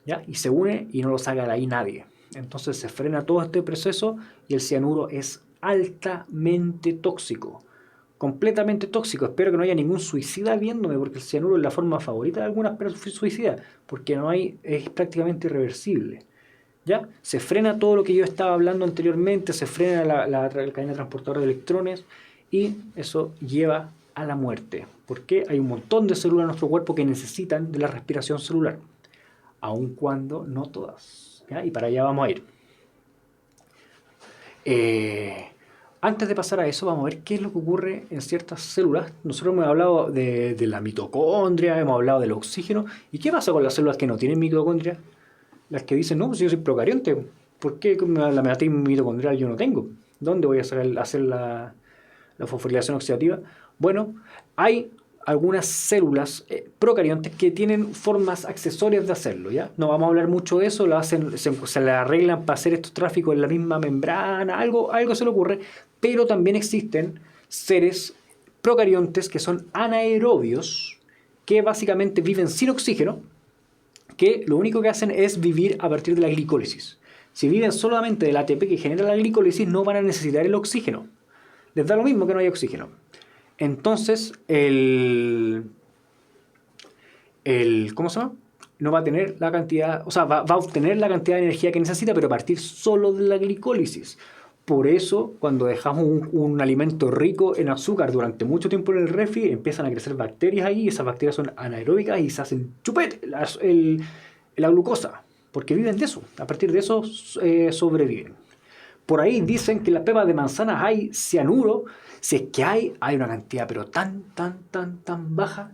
¿Ya? Y se une y no lo saca de ahí nadie. Entonces se frena todo este proceso y el cianuro es altamente tóxico. Completamente tóxico. Espero que no haya ningún suicida viéndome, porque el cianuro es la forma favorita de algunas personas suicidas, porque es prácticamente irreversible. ¿Ya? Se frena todo lo que yo estaba hablando anteriormente, se frena la cadena transportadora de electrones y eso lleva a la muerte. Porque hay un montón de células en nuestro cuerpo que necesitan de la respiración celular, aun cuando no todas. ¿Ya? Y para allá vamos a ir. Antes de pasar a eso, vamos a ver qué es lo que ocurre en ciertas células. Nosotros hemos hablado de la mitocondria, hemos hablado del oxígeno. ¿Y qué pasa con las células que no tienen mitocondria? Las que dicen, no, pues yo soy procarionte. ¿Por qué la matriz mitocondrial yo no tengo? ¿Dónde voy a hacer la fosforilación oxidativa? Bueno, hay algunas células procariontes que tienen formas accesorias de hacerlo, ¿ya? No vamos a hablar mucho de eso, se le arreglan para hacer estos tráficos en la misma membrana, algo se le ocurre, pero también existen seres procariontes que son anaerobios, que básicamente viven sin oxígeno, que lo único que hacen es vivir a partir de la glicólisis. Si viven solamente del ATP que genera la glicólisis, no van a necesitar el oxígeno. Les da lo mismo que no haya oxígeno. Entonces, ¿cómo se llama? No va a tener la cantidad, o sea, va a obtener la cantidad de energía que necesita, pero a partir solo de la glicólisis. Por eso, cuando dejamos un alimento rico en azúcar durante mucho tiempo en el refri, empiezan a crecer bacterias ahí, y esas bacterias son anaeróbicas y se hacen chupete la glucosa, porque viven de eso. A partir de eso sobreviven. Por ahí dicen que en las pepas de manzanas hay cianuro. Si es que hay una cantidad, pero tan baja.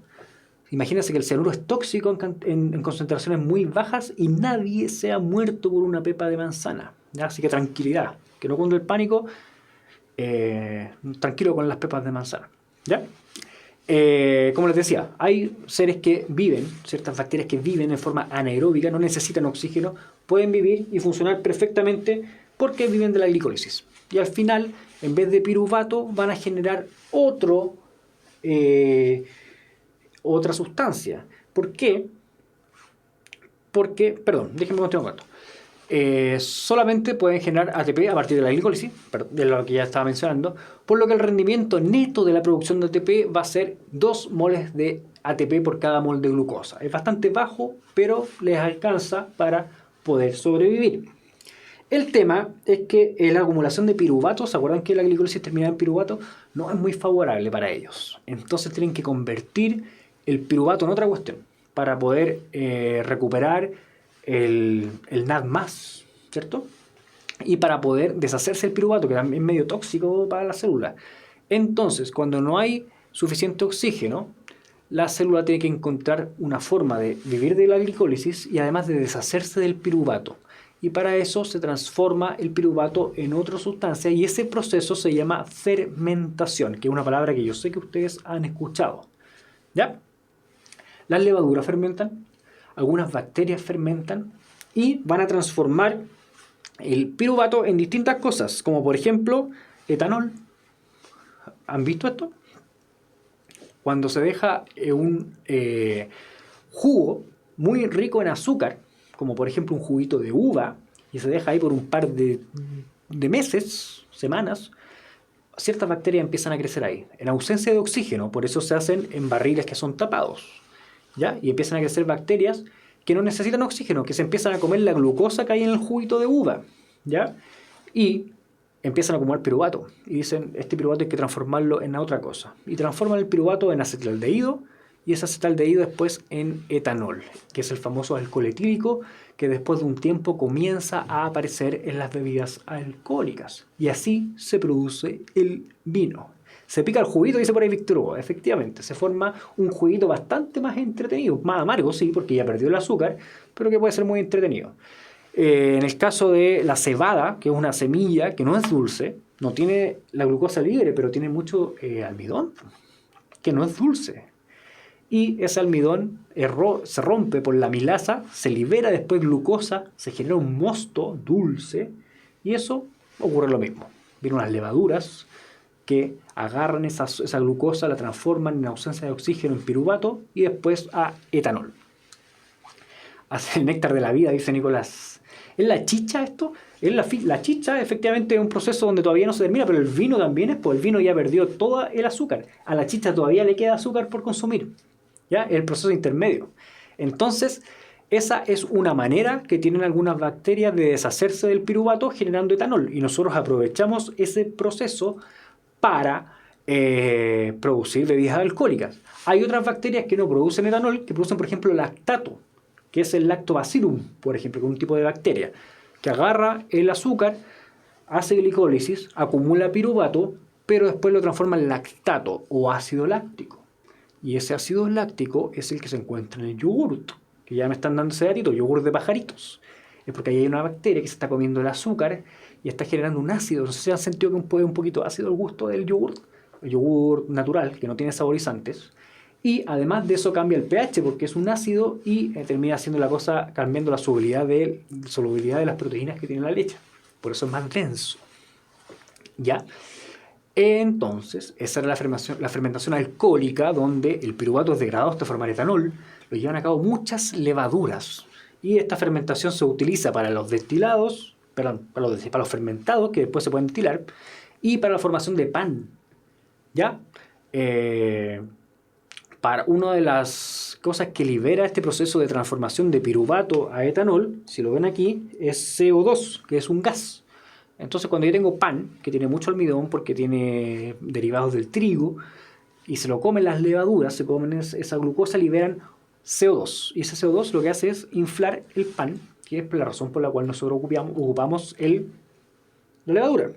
Imagínense que el cianuro es tóxico en concentraciones muy bajas y nadie se ha muerto por una pepa de manzana. ¿Ya? Así que tranquilidad, que no cunde el pánico. Tranquilo con las pepas de manzana. ¿Ya? Como les decía, hay seres que viven, ciertas bacterias que viven en forma anaeróbica, no necesitan oxígeno, pueden vivir y funcionar perfectamente porque viven de la glicólisis. Y al final, en vez de piruvato, van a generar otra sustancia. ¿Por qué? Porque, perdón, déjenme continuar con esto. Solamente pueden generar ATP a partir de la glicólisis, de lo que ya estaba mencionando, por lo que el rendimiento neto de la producción de ATP va a ser 2 moles de ATP por cada mol de glucosa. Es bastante bajo, pero les alcanza para poder sobrevivir. El tema es que la acumulación de piruvato, ¿se acuerdan que la glicólisis terminada en piruvato? No es muy favorable para ellos. Entonces tienen que convertir el piruvato en otra cuestión para poder recuperar el NAD+, ¿cierto? Y para poder deshacerse del piruvato, que también es medio tóxico para la célula. Entonces, cuando no hay suficiente oxígeno, la célula tiene que encontrar una forma de vivir de la glicólisis y además de deshacerse del piruvato. Y para eso se transforma el piruvato en otra sustancia y ese proceso se llama fermentación, que es una palabra que yo sé que ustedes han escuchado. ¿Ya? Las levaduras fermentan, algunas bacterias fermentan y van a transformar el piruvato en distintas cosas, como por ejemplo etanol. ¿Han visto esto? Cuando se deja un jugo muy rico en azúcar, como por ejemplo un juguito de uva, y se deja ahí por un par de meses, semanas, ciertas bacterias empiezan a crecer ahí, en ausencia de oxígeno, por eso se hacen en barriles que son tapados, ¿ya? Y empiezan a crecer bacterias que no necesitan oxígeno, que se empiezan a comer la glucosa que hay en el juguito de uva, ¿ya? Y empiezan a acumular piruvato, y dicen, este piruvato hay que transformarlo en otra cosa, y transforman el piruvato en acetaldehído, y ese acetaldehído después en etanol, que es el famoso alcohol etílico, que después de un tiempo comienza a aparecer en las bebidas alcohólicas. Y así se produce el vino. Se pica el juguito, dice por ahí Víctor Hugo. Efectivamente, se forma un juguito bastante más entretenido, más amargo, sí, porque ya perdió el azúcar, pero que puede ser muy entretenido. En el caso de la cebada, que es una semilla que no es dulce, no tiene la glucosa libre, pero tiene mucho almidón, que no es dulce. Y ese almidón se rompe por la amilasa, se libera después glucosa, se genera un mosto dulce, y eso ocurre lo mismo. Vienen unas levaduras que agarran esa glucosa, la transforman en ausencia de oxígeno en piruvato y después a etanol. Hace el néctar de la vida, dice Nicolás. ¿Es la chicha esto? La chicha efectivamente es un proceso donde todavía no se termina, pero el vino también es, pues el vino ya perdió todo el azúcar. A la chicha todavía le queda azúcar por consumir. ¿Ya? El proceso intermedio. Entonces, esa es una manera que tienen algunas bacterias de deshacerse del piruvato generando etanol. Y nosotros aprovechamos ese proceso para producir bebidas alcohólicas. Hay otras bacterias que no producen etanol, que producen, por ejemplo, lactato, que es el lactobacillum, por ejemplo, que es un tipo de bacteria, que agarra el azúcar, hace glicólisis, acumula piruvato, pero después lo transforma en lactato o ácido láctico. Y ese ácido láctico es el que se encuentra en el yogurt, que ya me están dando ese datito, yogurt de pajaritos. Es porque ahí hay una bacteria que se está comiendo el azúcar y está generando un ácido. No sé si han sentido que puede un poquito ácido el gusto del yogurt. El yogurt natural, que no tiene saborizantes. Y además de eso cambia el pH porque es un ácido y termina haciendo la cosa, cambiando la solubilidad de las proteínas que tiene la leche. Por eso es más denso. ¿Ya? Entonces, esa era la fermentación alcohólica, donde el piruvato es degradado hasta formar etanol. Lo llevan a cabo muchas levaduras. Y esta fermentación se utiliza para los destilados, para los fermentados, que después se pueden destilar, y para la formación de pan. ¿Ya? Para una de las cosas que libera este proceso de transformación de piruvato a etanol, si lo ven aquí, es CO2, que es un gas. Entonces cuando yo tengo pan, que tiene mucho almidón porque tiene derivados del trigo, y se lo comen las levaduras, se comen esa glucosa, liberan CO2. Y ese CO2 lo que hace es inflar el pan, que es la razón por la cual nosotros ocupamos la levadura.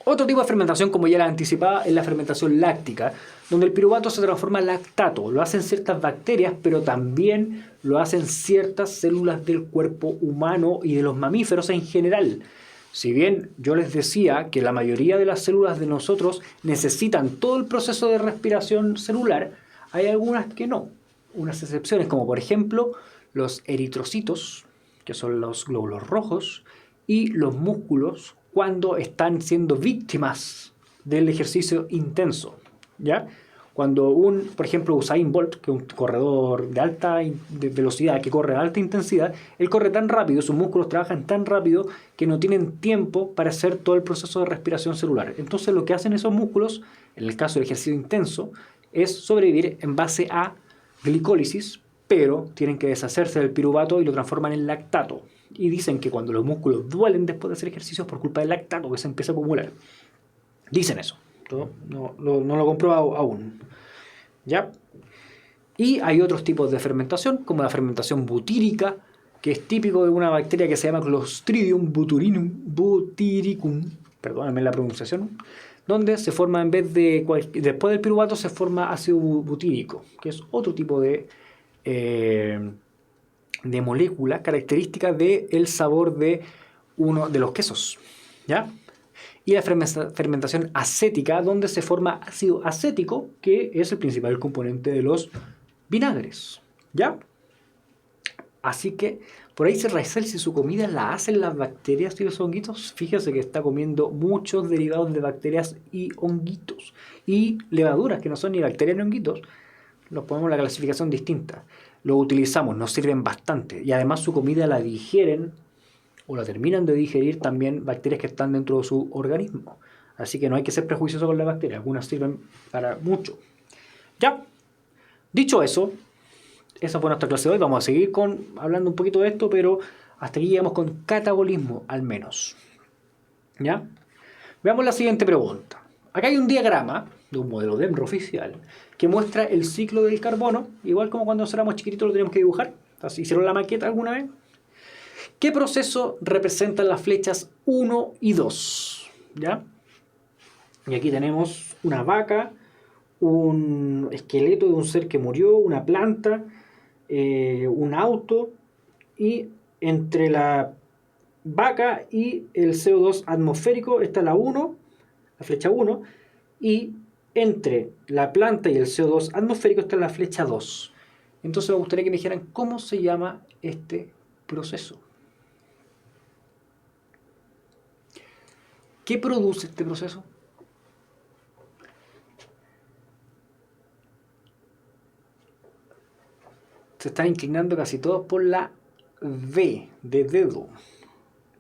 Otro tipo de fermentación, como ya la anticipaba, es la fermentación láctica, donde el piruvato se transforma en lactato. Lo hacen ciertas bacterias, pero también lo hacen ciertas células del cuerpo humano y de los mamíferos en general. Si bien yo les decía que la mayoría de las células de nosotros necesitan todo el proceso de respiración celular, hay algunas que no. Unas excepciones, como por ejemplo los eritrocitos, que son los glóbulos rojos, y los músculos cuando están siendo víctimas del ejercicio intenso, ¿ya? Cuando por ejemplo, Usain Bolt, que es un corredor de alta velocidad, que corre a alta intensidad, él corre tan rápido, sus músculos trabajan tan rápido que no tienen tiempo para hacer todo el proceso de respiración celular. Entonces lo que hacen esos músculos, en el caso del ejercicio intenso, es sobrevivir en base a glicólisis, pero tienen que deshacerse del piruvato y lo transforman en lactato. Y dicen que cuando los músculos duelen después de hacer ejercicios por culpa del lactato que se empieza a acumular. Dicen eso. No lo he comprobado aún. ¿Ya? Y hay otros tipos de fermentación, como la fermentación butírica, que es típico de una bacteria que se llama Clostridium butyricum, perdónenme la pronunciación, donde se forma después del piruvato se forma ácido butírico, que es otro tipo de molécula característica del sabor de uno de los quesos, ¿ya? Y la fermentación acética, donde se forma ácido acético, que es el principal componente de los vinagres, ¿ya? Así que por ahí se resalta si su comida la hacen las bacterias y los honguitos. Fíjese que está comiendo muchos derivados de bacterias y honguitos. Y levaduras, que no son ni bacterias ni honguitos, los ponemos en la clasificación distinta. Los utilizamos, nos sirven bastante. Y además su comida la digieren o la terminan de digerir también bacterias que están dentro de su organismo. Así que no hay que ser prejuicioso con las bacterias. Algunas sirven para mucho. Ya, dicho eso, esa fue nuestra clase de hoy. Vamos a seguir hablando un poquito de esto, pero hasta aquí llegamos con catabolismo, al menos. ¿Ya? Veamos la siguiente pregunta. Acá hay un diagrama de un modelo DEMRO oficial que muestra el ciclo del carbono, igual como cuando éramos chiquititos lo teníamos que dibujar. Entonces, ¿hicieron la maqueta alguna vez? ¿Qué proceso representan las flechas 1 y 2? ¿Ya? Y aquí tenemos una vaca, un esqueleto de un ser que murió, una planta, un auto, y entre la vaca y el CO2 atmosférico está la flecha 1, y entre la planta y el CO2 atmosférico está la flecha 2. Entonces me gustaría que me dijeran cómo se llama este proceso. ¿Qué produce este proceso? Se están inclinando casi todos por la D, de dedo.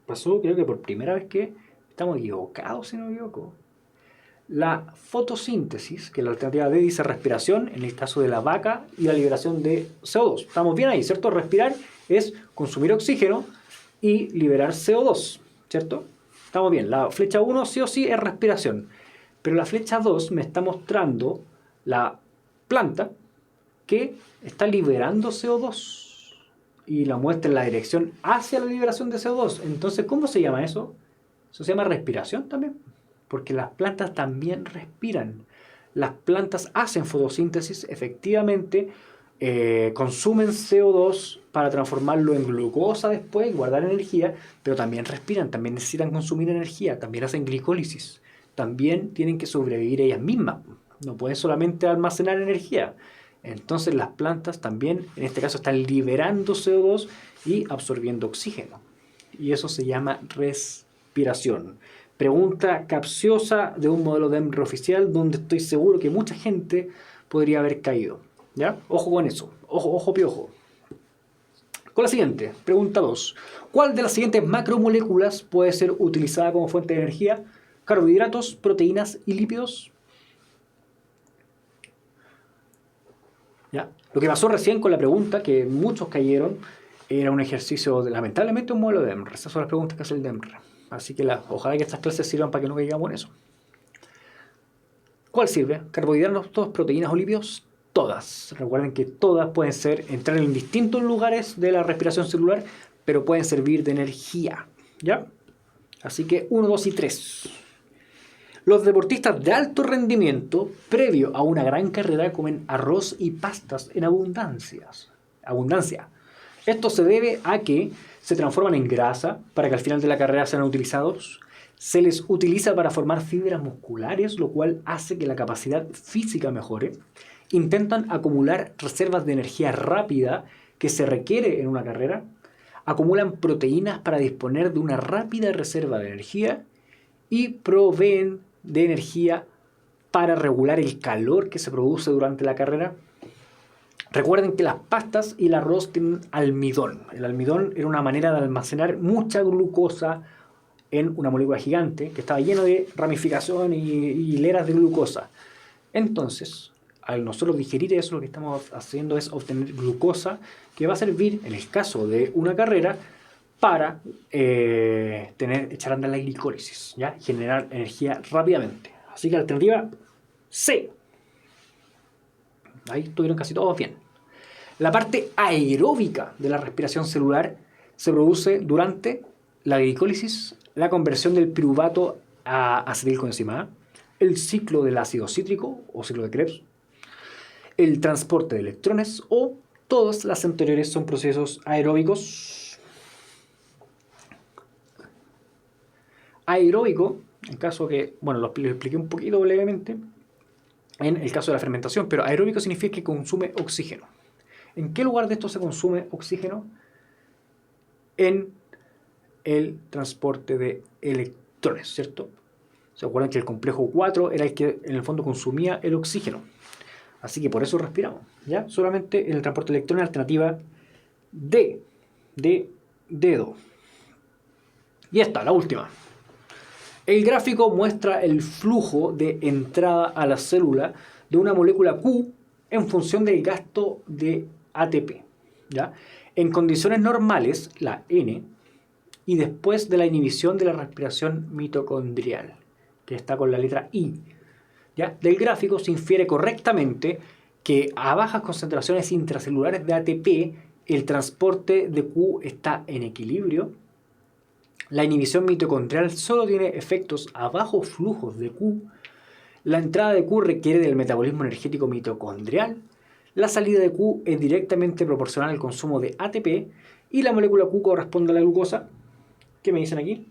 Pasó, creo que por primera vez que estamos equivocados, si no me equivoco. La fotosíntesis, que la alternativa D dice respiración, en el caso de la vaca, y la liberación de CO2. Estamos bien ahí, ¿cierto? Respirar es consumir oxígeno y liberar CO2, ¿cierto? Estamos bien. La flecha 1 sí o sí es respiración. Pero la flecha 2 me está mostrando la planta que está liberando CO2 y la muestra en la dirección hacia la liberación de CO2. Entonces, ¿cómo se llama eso? Eso se llama respiración también, porque las plantas también respiran. Las plantas hacen fotosíntesis, efectivamente, consumen CO2 para transformarlo en glucosa después y guardar energía, pero también respiran, también necesitan consumir energía, también hacen glicólisis, también tienen que sobrevivir ellas mismas, no pueden solamente almacenar energía. Entonces las plantas también, en este caso, están liberando CO2 y absorbiendo oxígeno. Y eso se llama respiración. Pregunta capciosa de un modelo DEMRO oficial donde estoy seguro que mucha gente podría haber caído. ¿Ya? Ojo con eso. Ojo piojo. Con la siguiente, pregunta 2. ¿Cuál de las siguientes macromoléculas puede ser utilizada como fuente de energía? ¿Carbohidratos, proteínas y lípidos? ¿Ya? Lo que pasó recién con la pregunta, que muchos cayeron, era un ejercicio, lamentablemente, un modelo de DEMRO. Esas son las preguntas que hace el DEMRO. Así que ojalá que estas clases sirvan para que no caigamos en eso. ¿Cuál sirve? ¿Carbohidratos, proteínas o lípidos? Todas. Recuerden que todas pueden entrar en distintos lugares de la respiración celular, pero pueden servir de energía. ¿Ya? Así que 1, 2 y 3. Los deportistas de alto rendimiento, previo a una gran carrera, comen arroz y pastas en abundancia. Esto se debe a que se transforman en grasa para que al final de la carrera sean utilizados. Se les utiliza para formar fibras musculares, lo cual hace que la capacidad física mejore. Intentan acumular reservas de energía rápida que se requiere en una carrera. Acumulan proteínas para disponer de una rápida reserva de energía y proveen de energía para regular el calor que se produce durante la carrera. Recuerden que las pastas y el arroz tienen almidón. El almidón era una manera de almacenar mucha glucosa en una molécula gigante que estaba lleno de ramificación y hileras de glucosa. Entonces, al nosotros digerir eso, lo que estamos haciendo es obtener glucosa que va a servir, en el caso de una carrera, para echar a andar la glicólisis, ¿ya? Generar energía rápidamente. Así que la alternativa C. Ahí estuvieron casi todos bien. La parte aeróbica de la respiración celular se produce durante la glicólisis, la conversión del piruvato a acetilcoenzima A, el ciclo del ácido cítrico o ciclo de Krebs, el transporte de electrones o todas las anteriores son procesos aeróbicos. Aeróbico, en caso que, bueno, lo expliqué un poquito brevemente, en el caso de la fermentación, pero aeróbico significa que consume oxígeno. ¿En qué lugar de esto se consume oxígeno? En el transporte de electrones, ¿cierto? ¿Se acuerdan que el complejo 4 era el que en el fondo consumía el oxígeno? Así que por eso respiramos, ¿ya? Solamente en el transporte de electrones, alternativa D, de dedo. Y esta, la última. El gráfico muestra el flujo de entrada a la célula de una molécula Q en función del gasto de ATP, ¿ya? En condiciones normales, la N, y después de la inhibición de la respiración mitocondrial, que está con la letra I, ¿ya? Del gráfico se infiere correctamente que a bajas concentraciones intracelulares de ATP el transporte de Q está en equilibrio. La inhibición mitocondrial solo tiene efectos a bajos flujos de Q. La entrada de Q requiere del metabolismo energético mitocondrial. La salida de Q es directamente proporcional al consumo de ATP y la molécula Q corresponde a la glucosa. ¿Qué me dicen aquí?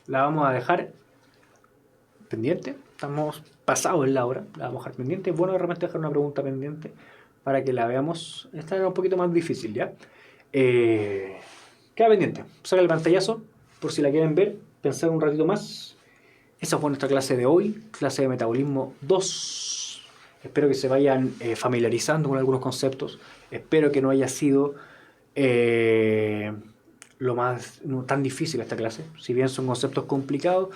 La vamos a dejar pendiente. Estamos pasados en la hora. La vamos a dejar pendiente. Es bueno de repente dejar una pregunta pendiente para que la veamos. Esta era un poquito más difícil, ¿ya? Queda pendiente. Saca el pantallazo por si la quieren ver. Pensar un ratito más. Esa fue nuestra clase de hoy. Clase de Metabolismo 2. Espero que se vayan familiarizando con algunos conceptos. Espero que no haya sido no tan difícil esta clase. Si bien son conceptos complicados,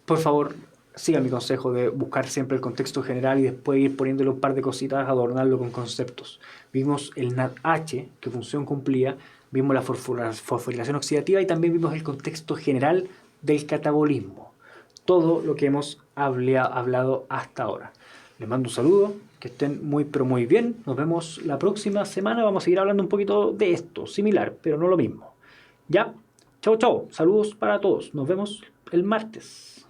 por favor, sigan mi consejo de buscar siempre el contexto general y después ir poniéndole un par de cositas, adornarlo con conceptos. Vimos el NADH, qué función cumplía, vimos la fosforilación oxidativa y también vimos el contexto general del catabolismo. Todo lo que hemos hablado hasta ahora. Les mando un saludo, que estén muy pero muy bien. Nos vemos la próxima semana. Vamos a seguir hablando un poquito de esto, similar, pero no lo mismo. ¿Ya? Chau, chau. Saludos para todos. Nos vemos el martes.